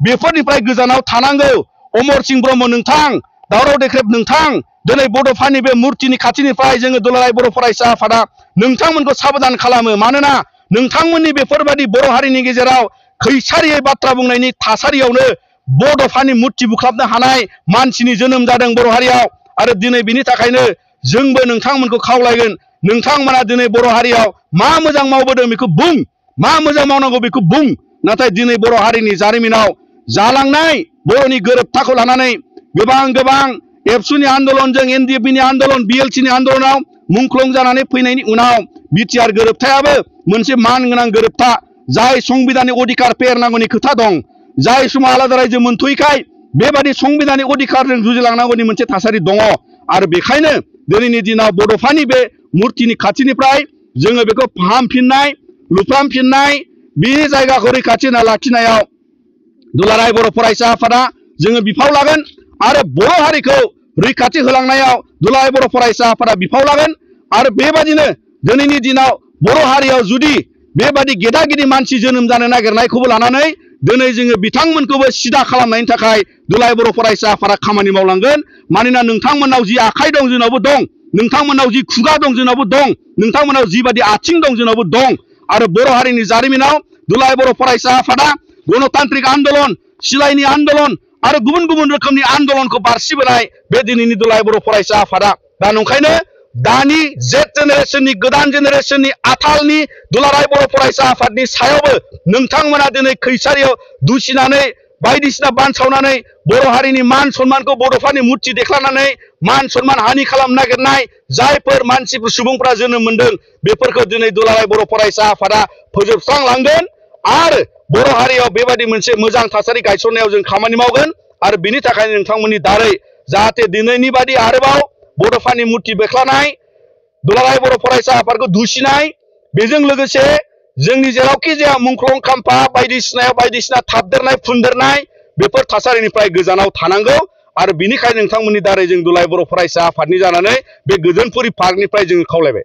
बेफोरनिफ्राय गोजानाव थानांगौ। अमर सिंह ब्रह्म नोंथां, दावराव देख्रेब नोंथां, दिनै बड'फानि बे मुर्तिनि खाथिनिफ्राय जोङो दुलाराय बर' फरायसा आफादा नोंथांमोनखौ साबधान खालामो। मानोना नोंथांमोननि बेफोरबायदि बर' हारिनि गेजेराव खैसारियै बाथ्रा बुंनायनि थासारियावनो बड'फानि मुर्ति बुख्लाबनो हानाय मानसिनि जोनोम जादों बर' हारियाव। आरो दिनै बिनि थाखायनो जोंबो नोंथांमोनखौ खावलायगोन, नोंथांमोना दिनै बर' हारियाव मा मोजां मावबोदों बेखौ बुं, मा मोजां मावनांगौ बेखौ बुं। नाथाय दिनै बर' हारिनि जारिमिनाव जालांनाय बर'नि गोरोबथाखौ लानानै गोबां एबसुनि आन्दलनजों एनडिएफबिनि आन्दलन बिएलसिनि आन्दलनाव मुंख्लं जानानै फैनायनि उनाव बिटिआर गोरोबथायाबो मोनसे मान गोनां गोरोबथा, जाय संबिधानिक अधिकार फेहेरनांगौनि खोथा दं, जाय समाव आलादा रायजो मोनथ'यैखाय बेबादि संबिधानिक अधिकारजों जुजिलांनांगौनि मोनसे थासारि दङ। आरो बेखायनो दिनैनि दिनाव बड'फानि बे मुर्तिनि खाथिनिफ्राय जोङो बेखौ फाहामफिननाय, लुफ्रामफिननाय, बे जायगाखौ रैखाथि होना लाखिनायाव दुलाराय बर' फरायसा आफादा जोङो बिफाव लागोन। आरो बर' हारिखौ रैखाथि होलांनायाव दुलाराय बर' फरायसा आफादा बिफाव लागोन। आरो बेबादिनो दिनैनि दिनाव बर' हारियाव जुदि बेबादि गेदा गिदि मानसि जोनोम जानो नागिरनायखौबो लानानै दिनै जोङो बिथांमोनखौबो सिदा खालामनायनि थाखाय दुलाराय बर' फरायसा आफादा खामानि मावलांगोन। मानोना नोंथांमोननाव जि आखाइ दं जोंनावबो दं, नोंथांमोननाव जि खुगा दं जोंनावबो दं, नोंथांमोननाव जिबादि आथिं दं जोंनावबो दं। आरो बर' हारिनि जारिमिनाव दुलाराय बर' फरायसा आफादा गणतान्त्रिक आन्दलन, सिलाइनि आन्दलन आरो गुबुन रोखोमनि आन्दलनखौ बारसिबोनाय बे दिनैनि दुलाराय बर' फरायसा आफादा। दा नंखायनो दानि जेट जेनेरेसननि, गोदान जेनेरेसननि आथालनि दुलाराय बर' फरायसा आफादनि सायावबो नोंथांमोना दिनै खैसारियाव दुसिनानै बायदिसिना बानसावनानै बर' हारिनि मान सन्मानखौ बड'फानि मुर्ति देख्लानानै मान सन्मान हानि खालामनो नागिरनाय जायफोर मानसिफोर सुबुंफोरा जोनोम मोनदों, बेफोरखौ दिनै दुलाराय बर' फरायसा आफादा फोजोबस्रांलांगोन। आरो बर' हारियाव बेबायदि मोनसे मोजां थासारि गायसननायाव जों खामानि मावगोन। आरो बिनि थाखायनो नोंथांमोननि दारै जाहाथे दिनैनि बादि आरोबाव बड'फानि मुर्ति बेख्लानाय, दुलाराय बर' फरायसा आफादखौ दुसिनाय, बेजों लोगोसे जोंनि जेरावखि जाया मुंख्लं खाम्फा बायदिसिनायाव बायदिसिना थाबदेरनाय फुनदेरनाय बेफोर थासारिनिफ्राय गोजानाव थानांगौ। आरो बिनिखायनो नोंथांमोननि दारै जों दुलाराय बर' फरायसा आफादनि जानानै बे गोजोनपुरि पार्कनिफ्राय जोङो खावलायबाय।